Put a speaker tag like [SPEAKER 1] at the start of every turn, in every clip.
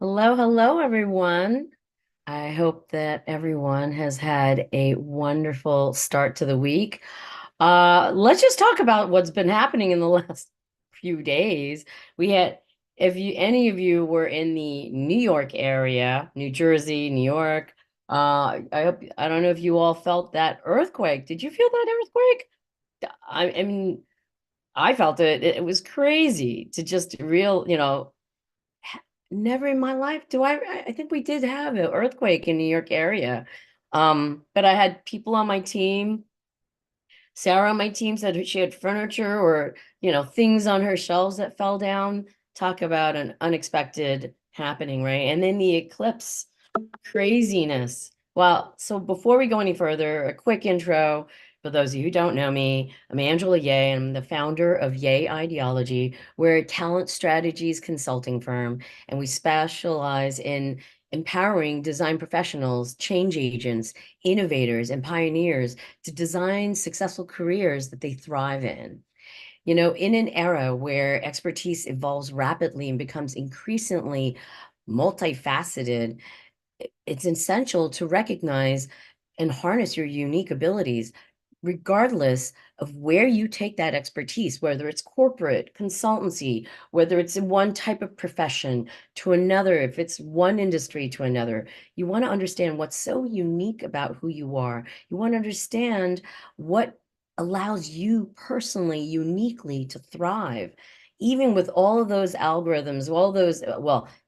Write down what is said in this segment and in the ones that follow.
[SPEAKER 1] Hello, hello, everyone. I hope that everyone has had a wonderful start to the week. Let's just talk about what's been happening in the last few days. We had, if you any of you were in the New York area, New Jersey, New York, I don't know if you all felt that earthquake. Did you feel that earthquake? I mean, I felt it. It was crazy to just never in my life do I think we did have an earthquake in New York area. But I had people on my team. Sarah on my team said she had furniture or, things on her shelves that fell down. Talk about an unexpected happening, right? And then the eclipse craziness. Well, so before we go any further, a quick intro for those of you who don't know me. I'm Angela Yeh, and I'm the founder of Yeh IDeology. We're a talent strategies consulting firm, and we specialize in empowering design professionals, change agents, innovators, and pioneers to design successful careers that they thrive in. In an era where expertise evolves rapidly and becomes increasingly multifaceted, it's essential to recognize and harness your unique abilities, regardless of where you take that expertise, whether it's corporate, consultancy, whether it's in one type of profession to another, if it's one industry to another. You want to understand what's so unique about who you are. You want to understand what allows you personally, uniquely to thrive. Even with all of those algorithms, all those,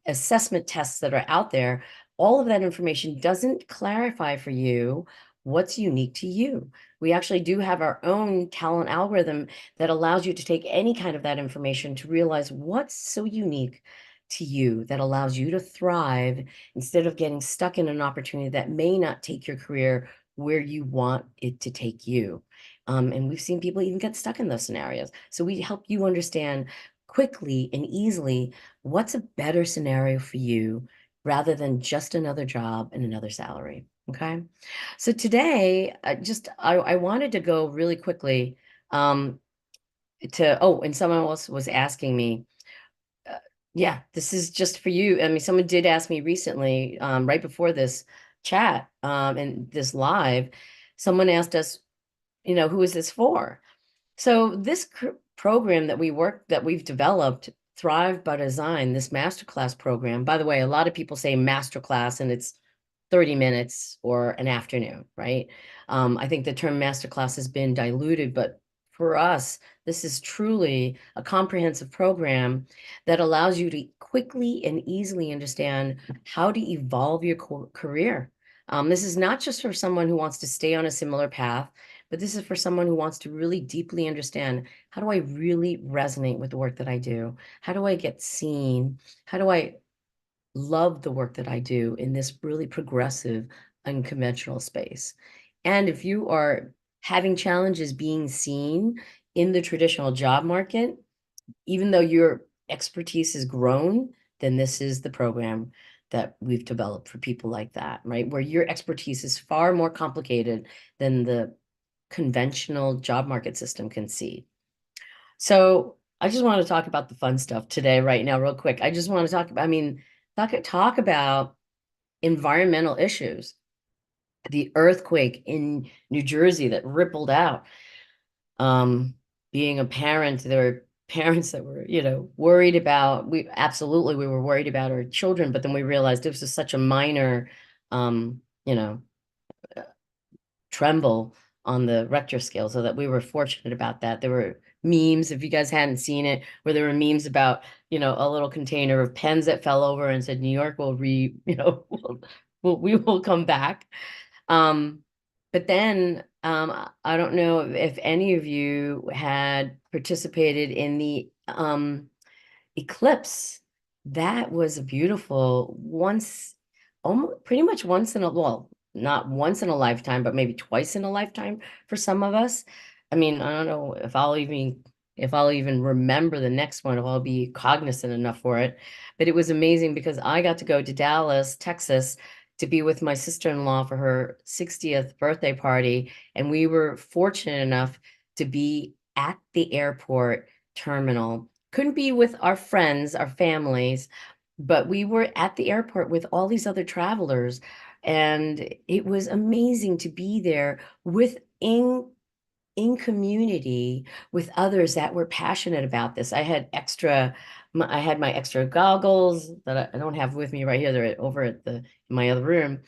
[SPEAKER 1] assessment tests that are out there, all of that information doesn't clarify for you what's unique to you. We actually do have our own talent algorithm that allows you to take any kind of that information to realize what's so unique to you that allows you to thrive instead of getting stuck in an opportunity that may not take your career where you want it to take you. And we've seen people even get stuck in those scenarios. So we help you understand quickly and easily what's a better scenario for you rather than just another job and another salary. Okay. So today, I wanted to go really quickly um, and someone else was asking me, uh, yeah, this is just for you. I mean, someone did ask me recently, right before this chat and this live, someone asked us, who is this for? So this program that we've developed, Thrive by Design, this masterclass program. By the way, a lot of people say masterclass and it's 30 minutes or an afternoon, right? I think the term masterclass has been diluted, but for us, this is truly a comprehensive program that allows you to quickly and easily understand how to evolve your career. This is not just for someone who wants to stay on a similar path, but this is for someone who wants to really deeply understand, how do I really resonate with the work that I do? How do I get seen? How do I love the work that I do in this really progressive, unconventional space? And if you are having challenges being seen in the traditional job market, even though your expertise has grown, then this is the program that we've developed for people like that, right? Where your expertise is far more complicated than the conventional job market system can see. So I just want to talk about the fun stuff today, right now, real quick. I just want to talk about, talk about environmental issues, the earthquake in New Jersey that rippled out. Um, Being a parent, there were parents that were, worried about, we were worried about our children, but then we realized this was such a minor, um, you know, tremble on the Richter scale, so that we were fortunate about that. There were memes, if you guys hadn't seen it, where there were memes about, a little container of pens that fell over and said, New York will we will come back. Um, but then I don't know if any of you had participated in the eclipse. That was a beautiful once, almost pretty much once in a, well, not once in a lifetime, but maybe twice in a lifetime for some of us. I mean, I don't know if I'll even remember the next one, if I'll be cognizant enough for it. But it was amazing because I got to go to Dallas, Texas, to be with my sister-in-law for her 60th birthday party. And we were fortunate enough to be at the airport terminal. Couldn't be with our friends, our families, but we were at the airport with all these other travelers, and it was amazing to be there with in community with others that were passionate about this. I had my extra goggles that I don't have with me right here. They're over at the in my other room.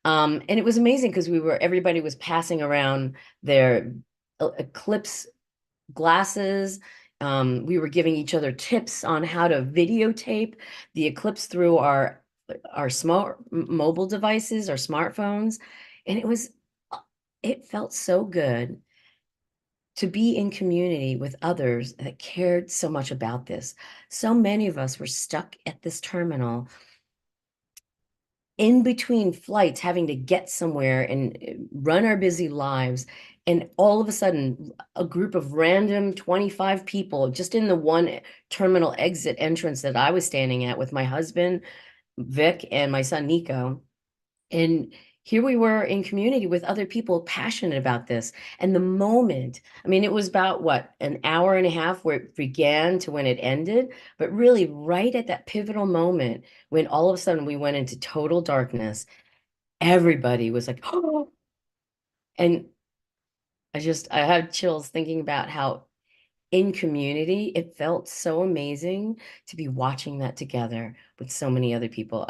[SPEAKER 1] And it was amazing because everybody was passing around their eclipse glasses. We were giving each other tips on how to videotape the eclipse through our smart mobile devices, our smartphones, and it felt so good to be in community with others that cared so much about this. So many of us were stuck at this terminal in between flights, having to get somewhere and run our busy lives. And all of a sudden, a group of random 25 people just in the one terminal exit entrance that I was standing at with my husband, Vic, and my son, Nico. And here we were in community with other people passionate about this. And the moment, I mean, it was about what, an hour and a half where it began to when it ended, but really right at that pivotal moment when all of a sudden we went into total darkness, everybody was like, oh, and I have chills thinking about how in community, it felt so amazing to be watching that together with so many other people.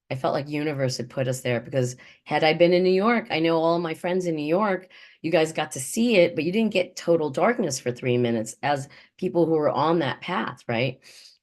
[SPEAKER 1] I felt like universe had put us there because had I been in New York, I know all of my friends in New York, you guys got to see it, but you didn't get total darkness for 3 minutes as people who were on that path, right?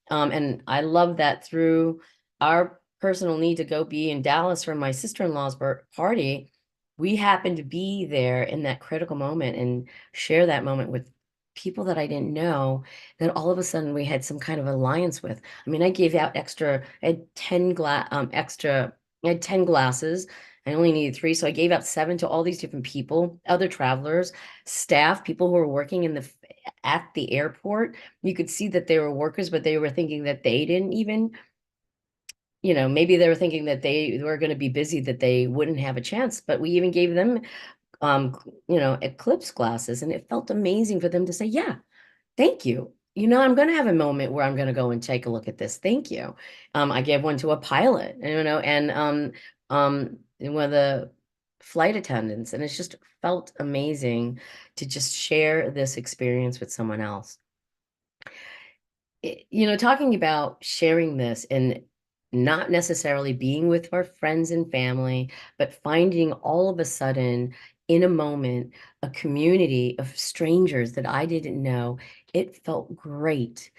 [SPEAKER 1] And I love that through our personal need to go be in Dallas for my sister-in-law's party, we happened to be there in that critical moment and share that moment with people that I didn't know that all of a sudden we had some kind of alliance with. I mean, I gave out I had 10 glasses. I only needed three, so I gave out seven to all these different people, other travelers, staff, people who were working at the airport. You could see that they were workers, but they were thinking that they didn't even, maybe they were thinking that they were going to be busy, that they wouldn't have a chance. But we even gave them, eclipse glasses, and it felt amazing for them to say, yeah, thank you. I'm going to have a moment where I'm going to go and take a look at this. Thank you. I gave one to a pilot, and one of the flight attendants, and it's just felt amazing to just share this experience with someone else. Talking about sharing this and not necessarily being with our friends and family, but finding all of a sudden in a moment a community of strangers that I didn't know. It felt great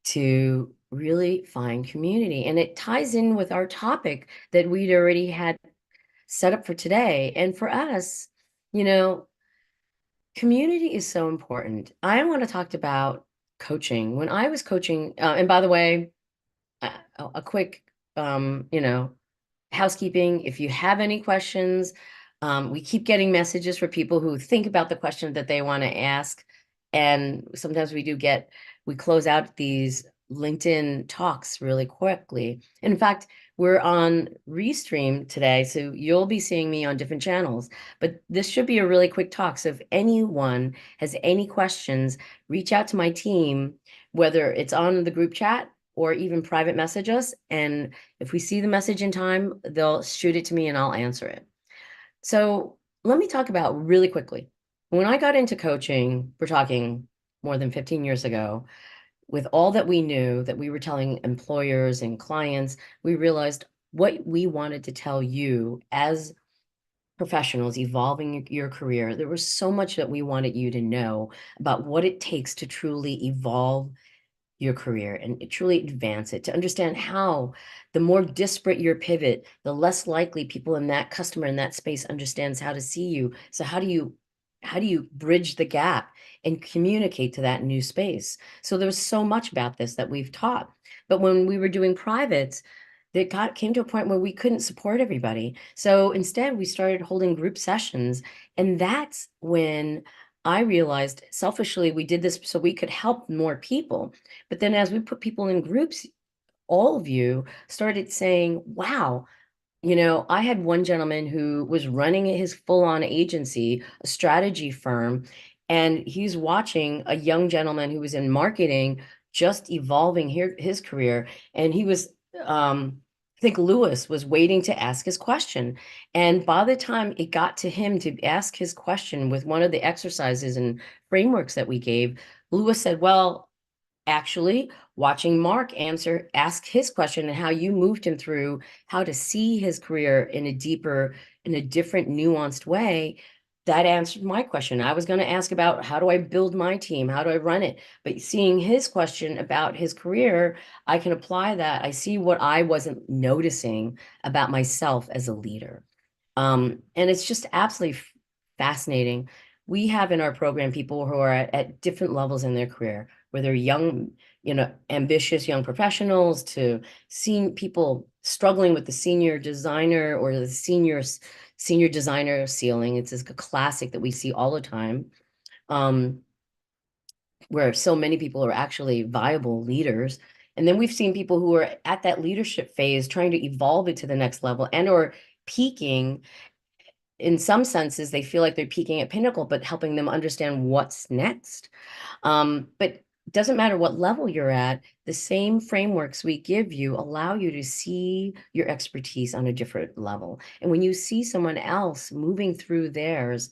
[SPEAKER 1] to really find community. And it ties in with our topic that we'd already had set up for today. And for us, you know, community is so important. I want to talk about coaching. When I was coaching, and by the way, a quick, housekeeping. If you have any questions, we keep getting messages for people who think about the question that they want to ask. And sometimes we close out these LinkedIn talks really quickly. In fact, we're on Restream today, so you'll be seeing me on different channels. But this should be a really quick talk. So if anyone has any questions, reach out to my team, whether it's on the group chat or even private message us. And if we see the message in time, they'll shoot it to me and I'll answer it. So let me talk about really quickly. When I got into coaching, we're talking more than 15 years ago, with all that we knew that we were telling employers and clients, we realized what we wanted to tell you as professionals evolving your career. There was so much that we wanted you to know about what it takes to truly evolve your career and truly advance it, to understand how the more disparate your pivot, the less likely people in that customer in that space understands how to see you. So how do you bridge the gap and communicate to that new space? So there's so much about this that we've taught. But when we were doing privates, came to a point where we couldn't support everybody. So instead, we started holding group sessions. And that's when I realized selfishly we did this so we could help more people. But then as we put people in groups, all of you started saying, wow, I had one gentleman who was running his full-on agency, a strategy firm, and he's watching a young gentleman who was in marketing just evolving his career. And he was, I think Lewis was waiting to ask his question. And by the time it got to him to ask his question with one of the exercises and frameworks that we gave, Lewis said, well, actually, watching Mark ask his question and how you moved him through how to see his career in a deeper, in a different, nuanced way, that answered my question. I was going to ask about how do I build my team? How do I run it? But seeing his question about his career, I can apply that. I see what I wasn't noticing about myself as a leader. And it's just absolutely fascinating. We have in our program people who are at different levels in their career, whether young, ambitious young professionals to seeing people struggling with the senior designer or the senior designer ceiling. It's a classic that we see all the time, where so many people are actually viable leaders. And then we've seen people who are at that leadership phase trying to evolve it to the next level and or peaking. In some senses, they feel like they're peaking at pinnacle, but helping them understand what's next. But it doesn't matter what level you're at, the same frameworks we give you allow you to see your expertise on a different level. And when you see someone else moving through theirs,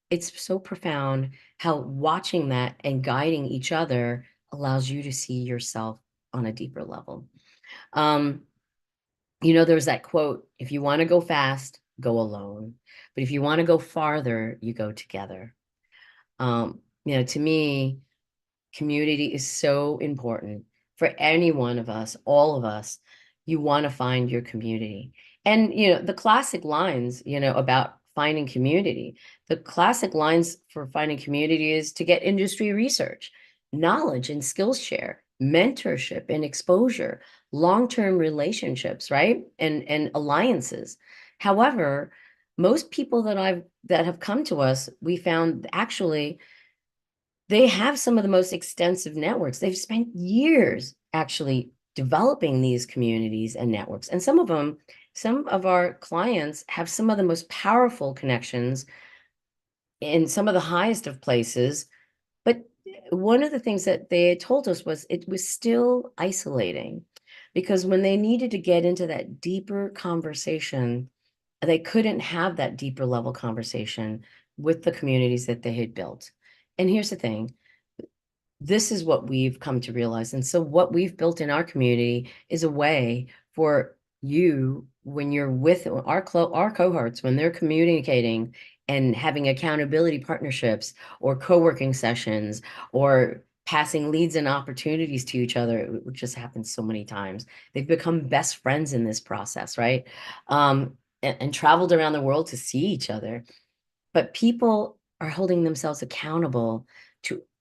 [SPEAKER 1] it's so profound how watching that and guiding each other allows you to see yourself on a deeper level. Um, there's that quote, if you want to go fast, go alone. But if you want to go farther, you go together. To me, community is so important for any one of us, all of us. You want to find your community. And, the classic lines, about finding community, the classic lines for finding community is to get industry research, knowledge and skills share, mentorship and exposure, long-term relationships, right? And alliances. However, most people that have come to us, we found actually they have some of the most extensive networks. They've spent years actually developing these communities and networks. And some of our clients have some of the most powerful connections in some of the highest of places. But one of the things that they had told us was it was still isolating because when they needed to get into that deeper conversation, they couldn't have that deeper level conversation with the communities that they had built. And here's the thing, this is what we've come to realize. And so what we've built in our community is a way for you, when you're with our cohorts, when they're communicating and having accountability partnerships or co-working sessions or passing leads and opportunities to each other, which just happens so many times. They've become best friends in this process, right? And traveled around the world to see each other. But people are holding themselves accountable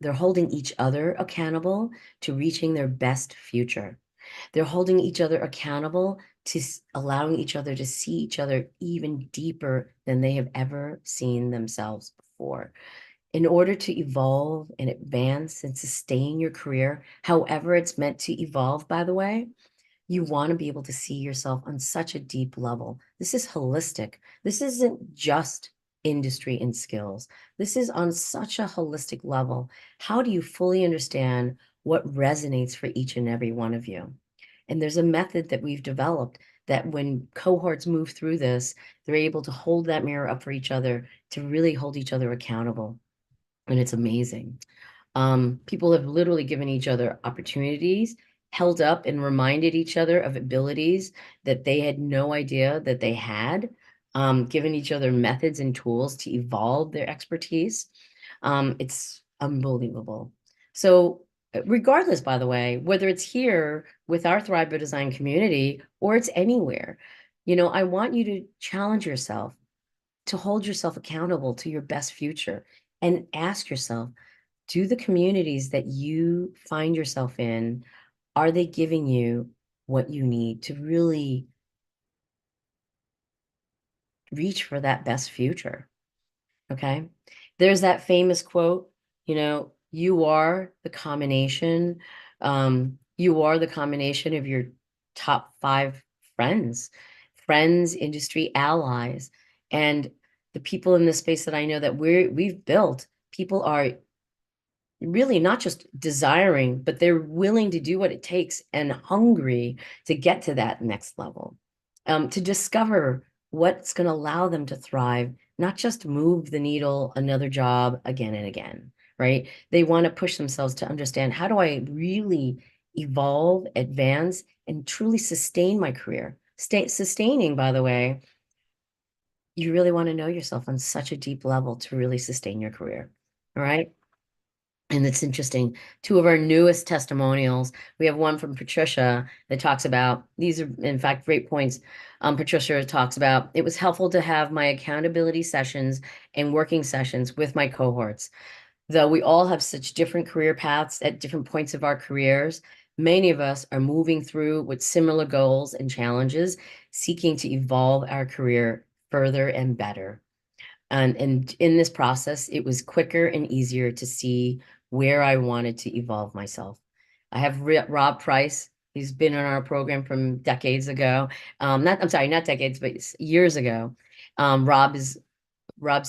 [SPEAKER 1] they're holding each other accountable to reaching their best future. They're holding each other accountable to allowing each other to see each other even deeper than they have ever seen themselves before. In order to evolve and advance and sustain your career, however it's meant to evolve, by the way, you want to be able to see yourself on such a deep level. This is holistic. This isn't just industry and skills. This is on such a holistic level. How do you fully understand what resonates for each and every one of you? And there's a method that we've developed that when cohorts move through this, they're able to hold that mirror up for each other to really hold each other accountable. And it's amazing. People have literally given each other opportunities, held up and reminded each other of abilities that they had no idea that they had, given each other methods and tools to evolve their expertise. It's unbelievable. So regardless, by the way, whether it's here with our Thrive by Design community or it's anywhere, I want you to challenge yourself to hold yourself accountable to your best future and ask yourself, do the communities that you find yourself in, are they giving you what you need to really reach for that best future? Okay. There's that famous quote, you are the combination. You are the combination of your top 5 friends, industry allies, and the people in the space that I know that we've built. People are really not just desiring, but they're willing to do what it takes and hungry to get to that next level, to discover what's going to allow them to thrive, not just move the needle another job again and again, right? They want to push themselves to understand, how do I really evolve, advance, and truly sustain my career? Sustaining, by the way, you really want to know yourself on such a deep level to really sustain your career. All right. And it's interesting. Two of our newest testimonials, we have one from Patricia that talks about, these are, in fact, great points. Patricia talks about, it was helpful to have my accountability sessions and working sessions with my cohorts. Though we all have such different career paths at different points of our careers, many of us are moving through with similar goals and challenges, seeking to evolve our career further and better. And in this process, it was quicker and easier to see where I wanted to evolve myself. I have Rob Price. He's been in our program from decades ago. I'm sorry, not decades, but years ago. Rob's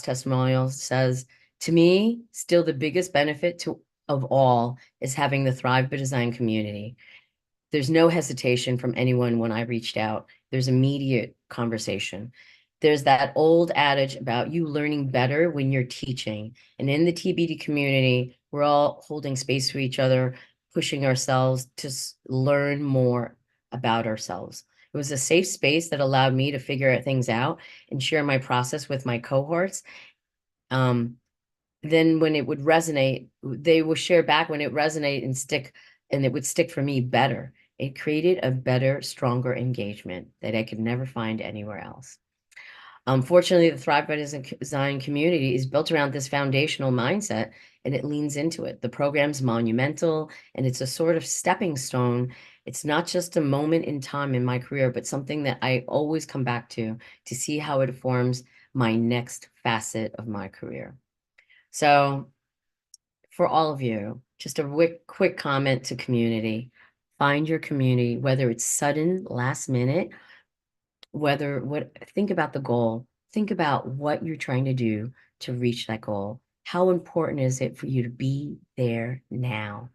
[SPEAKER 1] testimonial says, to me, still the biggest benefit of all is having the Thrive by Design community. There's no hesitation from anyone when I reached out. There's immediate conversation. There's that old adage about you learning better when you're teaching. And in the TBD community, we're all holding space for each other, pushing ourselves to learn more about ourselves. It was a safe space that allowed me to figure things out and share my process with my cohorts. Then when it would resonate, they will share back when it resonate and stick, and it would stick for me better. It created a better, stronger engagement that I could never find anywhere else. Unfortunately, the Thrive by Design community is built around this foundational mindset, and it leans into it. The program's monumental, and it's a sort of stepping stone. It's not just a moment in time in my career, but something that I always come back to see how it forms my next facet of my career. So for all of you, just a quick comment to community. Find your community, whether it's sudden, last minute, think about the goal. Think about what you're trying to do to reach that goal. How important is it for you to be there now,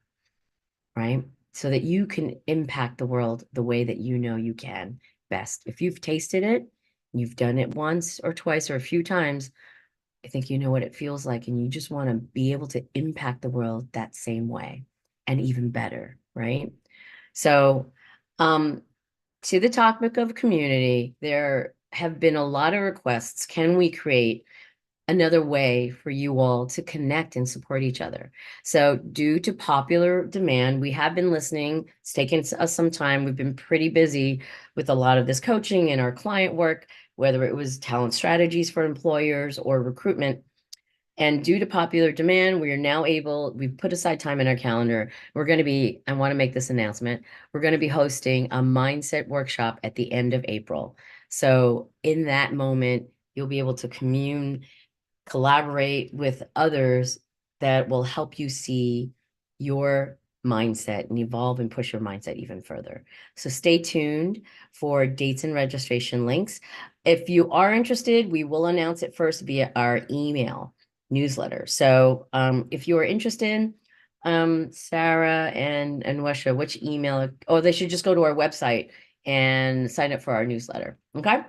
[SPEAKER 1] right? So that you can impact the world the way that you know you can best. If you've tasted it, you've done it once or twice or a few times, I think you know what it feels like, and you just want to be able to impact the world that same way and even better, right? So, to the topic of community, there have been a lot of requests. Can we create another way for you all to connect and support each other? So, due to popular demand, we have been listening. It's taken us some time. We've been pretty busy with a lot of this coaching and our client work, whether it was talent strategies for employers or recruitment. And due to popular demand, we've put aside time in our calendar. I want to make this announcement. We're going to be hosting a mindset workshop at the end of April. So in that moment, you'll be able to collaborate with others that will help you see your mindset and evolve and push your mindset even further. So stay tuned for dates and registration links. If you are interested, we will announce it first via our email newsletter. So if you are interested, Sarah and Wesha, which email? Oh, they should just go to our website and sign up for our newsletter. Okay. All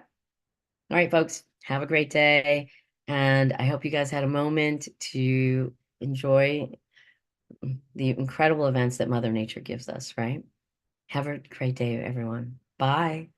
[SPEAKER 1] right, folks, have a great day. And I hope you guys had a moment to enjoy the incredible events that Mother Nature gives us, right? Have a great day, everyone. Bye.